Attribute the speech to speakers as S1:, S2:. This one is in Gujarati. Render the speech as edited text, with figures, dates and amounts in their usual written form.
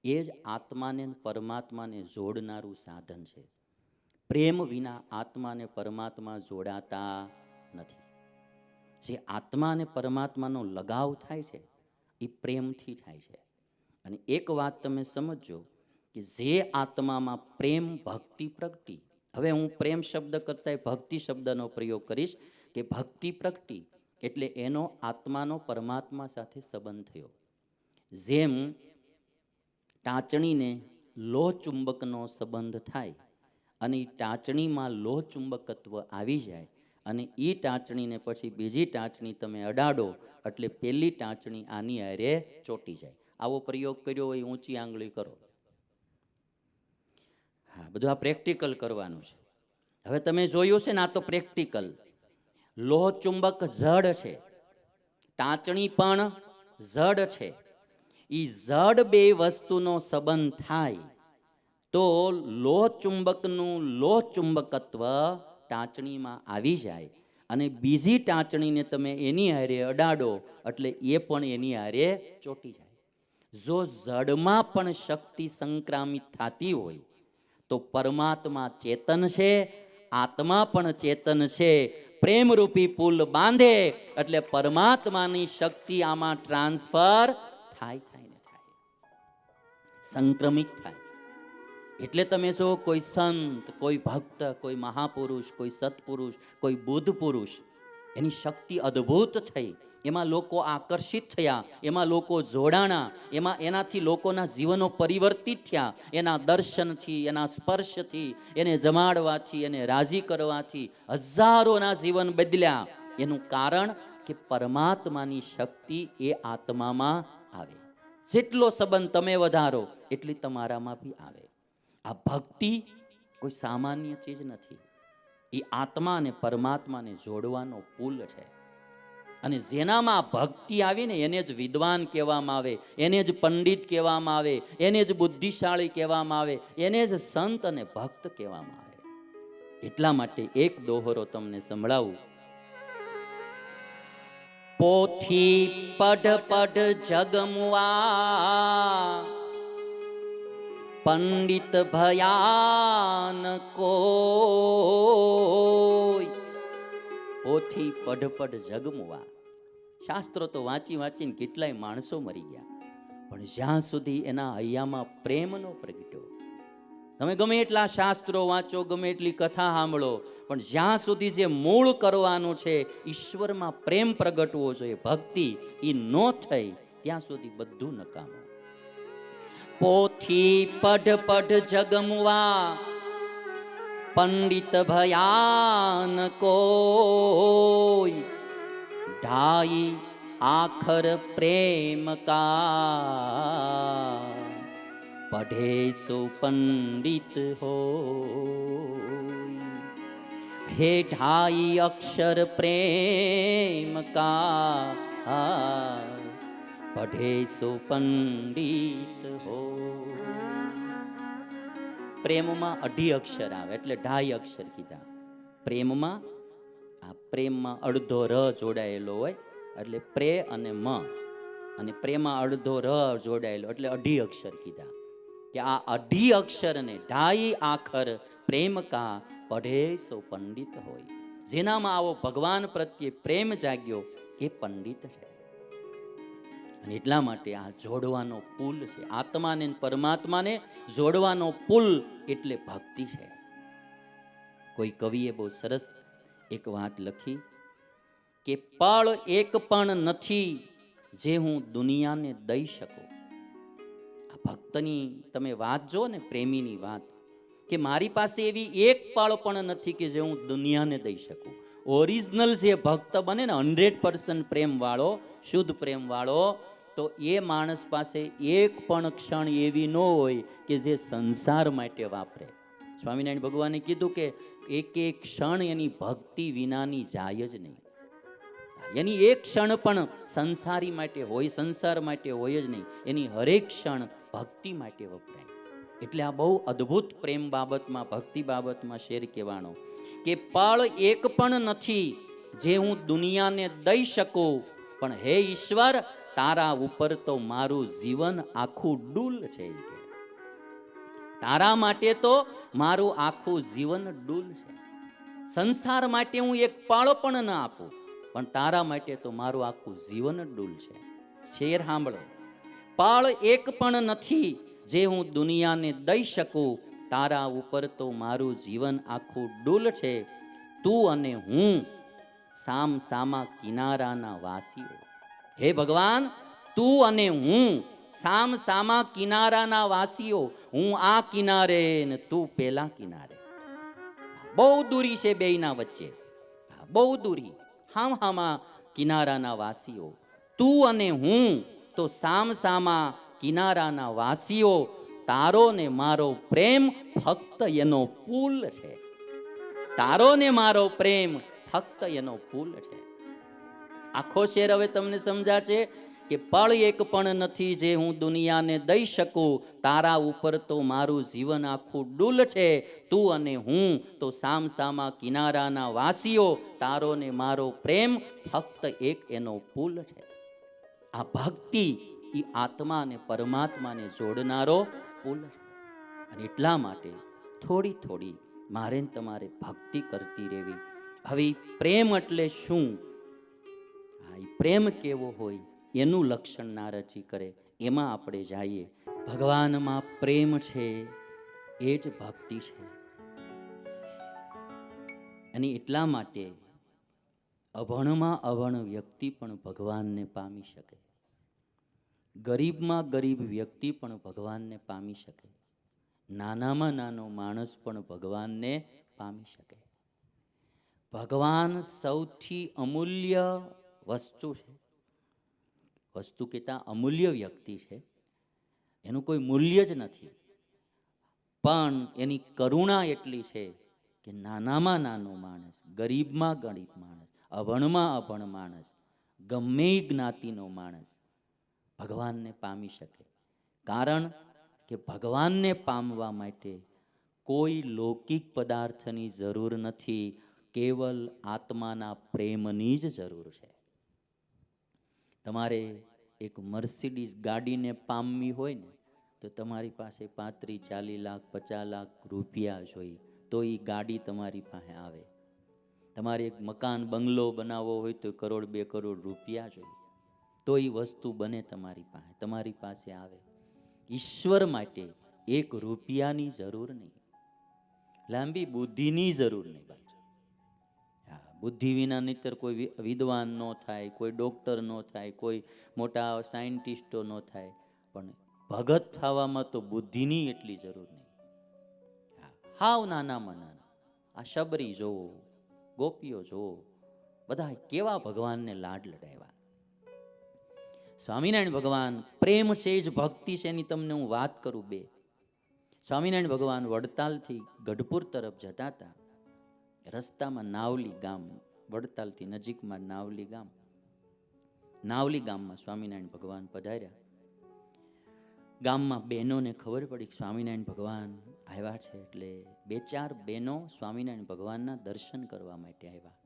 S1: એ જ આત્માને પરમાત્માને જોડનારું સાધન છે. પ્રેમ વિના આત્માને પરમાત્મા જોડાતા નથી. જે આત્મા અને પરમાત્માનો લગાવ થાય છે એ પ્રેમથી થાય છે. અને એક વાત તમે સમજો કે જે આત્મામાં પ્રેમ ભક્તિ પ્રગટી, હવે હું પ્રેમ શબ્દ કરતા ભક્તિ શબ્દનો પ્રયોગ કરીશ કે ભક્તિ પ્રગટી એટલે એનો આત્માનો પરમાત્મા સાથે સંબંધ થયો. જેમ ટાંચણીને લોહ ચુંબકનો સંબંધ થાય અને એ ટાંચણીમાં લોહ ચુંબકત્વ આવી જાય અને એ ટાંચણીને પછી બીજી ટાંચણી તમે અડાડો એટલે પેલી ટાંચણી આની હારે ચોંટી જાય. આવો પ્રયોગ કર્યો હોય ઊંચી આંગળી કરો. હા, બધું આ પ્રેક્ટિકલ કરવાનું છે. હવે તમે જોયું છે ને, આ તો પ્રેક્ટિકલ. લોહ ચુંબક જડ છે, ટાંચણી પણ જડ છે. ઈ જડ બે વસ્તુનો સંબંધ થાય તો લોહ ચુંબકનું લોહ ચુંબકત્વ ટાંચણીમાં આવી જાય અને બીજી ટાંચણીને તમે એની હારે અડાડો એટલે એ પણ એની હારે ચોંટી જાય. જો જડમાં પણ શક્તિ સંક્રામિત થતી હોય તો પરમાત્મા ચેતન છે, આત્મા પણ ચેતન છે. પ્રેમરૂપી પુલ બાંધે એટલે પરમાત્માની શક્તિ આમાં ટ્રાન્સફર થાય ને થાય, સંક્રમિત થાય. એટલે તમે જો કોઈ સંત, કોઈ ભક્ત, કોઈ મહાપુરુષ, કોઈ સત્પુરુષ, કોઈ બુદ્ધ પુરુષ, એની શક્તિ અદ્ભુત થઈ, એમાં લોકો આકર્ષિત થયા, એમાં લોકો જોડાણા, એનાથી લોકોના જીવનો પરિવર્તિત થયા. એના દર્શનથી, એના સ્પર્શથી, એને જમાડવાથી, એને રાજી કરવાથી હજારોના જીવન બદલ્યા. એનું કારણ કે પરમાત્માની શક્તિ એ આત્મામાં આવે. જેટલો સંબંધ તમે વધારો એટલી તમારામાં બી આવે. આ ભક્તિ કોઈ સામાન્ય ચીજ નથી. એ આત્મા અને પરમાત્માને જોડવાનો પુલ છે. અને જેનામાં ભક્તિ આવી ને એને જ વિદ્વાન કહેવામાં આવે, એને જ પંડિત કહેવામાં આવે, એને જ બુદ્ધિશાળી કહેવામાં આવે, એને જ સંત અને ભક્ત કહેવામાં આવે. એટલા માટે એક દોહરો તમને સંભળાવું. પોથી પઢ પઢ જગમવા, પંડિત ભયાન કોઈ. પોથી પઢ પઢ જગમવા. શાસ્ત્રો તો વાંચી વાંચીને કેટલાય માણસો મરી ગયા, પણ જ્યાં સુધી એના હૈયામાં પ્રેમ નો પ્રગટ્યો. તમે ગમે એટલા શાસ્ત્રો વાંચો, ગમે એટલી કથા સાંભળો, પણ જ્યાં સુધી જે મૂળ કરવાનું છે, ઈશ્વરમાં પ્રેમ પ્રગટવો જોઈએ, ભક્તિ, એ ન થઈ ત્યાં સુધી બધું નકામું. પોથી પઢ પઢ જગમવા, પંડિત ભયાન કોઈ. ઢાઈ આખર પ્રેમ કા, પઢે સો પંડિત હોય. હે ઢાઈ અક્ષર પ્રેમ કા, પઢે સો પંડિત હોય. પ્રેમમાં અઢી અક્ષર આવે એટલે ઢાઈ અક્ષર કીધા. પ્રેમમાં, આ પ્રેમમાં અડધો ર જોડાયેલો હોય એટલે પ્રે અને મ, અને પ્રેમમાં અડધો ર જોડાયેલો એટલે અઢી અક્ષર કીધા. કે આ અઢી અક્ષરને ઢાઈ આખર પ્રેમ કા, પઢે સો પંડિત હોય. જેનામાં આવો ભગવાન પ્રત્યે પ્રેમ જાગ્યો એ પંડિત છે. અને એટલા માટે આ જોડવાનો પુલ છે. આત્માને પરમાત્માને જોડવાનો પુલ એટલે ભક્તિ છે. કોઈ કવિએ બહુ સરસ એક વાત લખી કે પળ એક પણ નથી જે હું દુનિયાને દઈ શકું. આ ભક્તની તમે વાત જો ને, પ્રેમીની વાત, કે મારી પાસે એવી એક પળ પણ નથી કે જે હું દુનિયાને દઈ શકું. ઓરિજિનલ જે ભક્ત બને ને, 100% પ્રેમ વાળો, શુદ્ધ પ્રેમ વાળો, તો એ માણસ પાસે એક પણ ક્ષણ એવી ન હોય કે જે સંસાર માટે વાપરે. સ્વામિનારાયણ ભગવાને કીધું કે એક એક ક્ષણ એની ભક્તિ વિનાની જાય જ નહીં. એની એક ક્ષણ પણ સંસારી માટે હોય, સંસાર માટે હોય જ નહીં. એની હરેક ક્ષણ ભક્તિ માટે વપરાય. એટલે આ બહુ અદ્ભુત પ્રેમ બાબતમાં, ભક્તિ બાબતમાં શેર કહેવાનો કે પળ એક પણ નથી જે હું દુનિયાને દઈ શકું, પણ હે ઈશ્વર, તારા ઉપર તો મારું જીવન આખું ડૂલ છે. ઈ કે તારા માટે તો મારું આખું જીવન ડૂલ છે. સંસાર માટે હું એક પળ પણ ન આપું, પણ તારા માટે તો મારું આખું જીવન ડૂલ છે. શેર સાંભળો, પળ એક પણ નથી જે હું દુનિયાને દઈ શકું, તારા ઉપર તો મારું જીવન આખું ડૂલ છે. તું અને હું સામ સામા કિનારાના વાસીઓ. હે ભગવાન, તું અને હું સામ સામા કિનારાના વાસીઓ. હું આ કિનારે ને તું પેલા કિનારે. બહુ દૂરી છે બેયના વચ્ચે, બહુ દૂરી. હામ હામા કિનારાના વાસીઓ. તું અને હું તો સામ સામા કિનારાના વાસીઓ. તારો ને મારો પ્રેમ ફક્ત એનો પુલ છે. તારો ને મારો પ્રેમ ફક્ત એનો પુલ છે. આખો શેર હવે તમને સમજાશે કે પળ એક પણ નથી જે હું દુનિયાને દઈ શકું, તારા ઉપર તો મારું જીવન આખું ડૂલ છે. તું અને હું તો સામ સામા કિનારાના વાસીઓ. તારો ને મારો પ્રેમ ફક્ત એક એનો પુલ છે. આ ભક્તિ એ આત્મા અને પરમાત્માને જોડનારો પુલ છે. અને એટલા માટે થોડી થોડી મારે તમારે ભક્તિ કરતી રહેવી. હવે પ્રેમ એટલે શું, પ્રેમ કેવો હોય એનું લક્ષણ નારદજી કરે. એમાં આપણે જઈએ. ભગવાનમાં પ્રેમ છે એ જ ભક્તિ છે. અને એટલા માટે અભણમાં અભણ વ્યક્તિ પણ ભગવાનને પામી શકે, ગરીબમાં ગરીબ વ્યક્તિ પણ ભગવાનને પામી શકે, નાનામાં નાનો માણસ પણ ભગવાનને પામી શકે. ભગવાન સૌથી અમૂલ્ય વસ્તુ છે. વસ્તુ કહેતા અમૂલ્ય વ્યક્તિ છે, એનું કોઈ મૂલ્ય જ નથી. પણ એની કરુણા એટલી છે કે નાનામાં નાનો માણસ, ગરીબમાં ગરીબ માણસ, અભણમાં અભણ માણસ, ગમે જ્ઞાતિનો માણસ ભગવાનને પામી શકે. કારણ કે ભગવાનને પામવા માટે કોઈ લૌકિક પદાર્થની જરૂર નથી, કેવલ આત્માના પ્રેમની જ જરૂર છે. તમારે એક મર્સિડીઝ ગાડીને પામવી હોય ને તો તમારી પાસે 35-40 લાખ 50 લાખ રૂપિયા જોઈએ તો એ ગાડી તમારી પાસે આવે. તમારે એક મકાન બંગલો બનાવવો હોય તો 1 કરોડ 2 કરોડ રૂપિયા જોઈએ તો એ વસ્તુ બને તમારી પાસે આવે. ઈશ્વર માટે 1 રૂપિયાની જરૂર નહીં, લાંબી બુદ્ધિની જરૂર નહીં. બુદ્ધિ વિના નહીતર કોઈ વિદ્વાન ન થાય, કોઈ ડૉક્ટર ન થાય, કોઈ મોટા સાયન્ટિસ્ટો ન થાય. પણ ભગત થવામાં તો બુદ્ધિની એટલી જરૂર નહીં. હાવ નાનામાં નાના આ શબરી જોવો, ગોપીઓ જોવો, બધા કેવા ભગવાનને લાડ લડાવ્યા. સ્વામિનારાયણ ભગવાન પ્રેમ છે જ ભક્તિ છે એની તમને હું વાત કરું બે. સ્વામિનારાયણ ભગવાન વડતાલથી ગઢપુર તરફ જતા હતા. રસ્તામાં નાવલી ગામ, વડતાલથી નજીકમાં નાવલી ગામ, નાવલી ગામમાં સ્વામિનારાયણ ભગવાન પધાર્યા. ગામમાં બહેનોને ખબર પડી કે સ્વામિનારાયણ ભગવાન આવ્યા છે, એટલે 2-4 બહેનો સ્વામિનારાયણ ભગવાનના દર્શન કરવા માટે આવ્યા.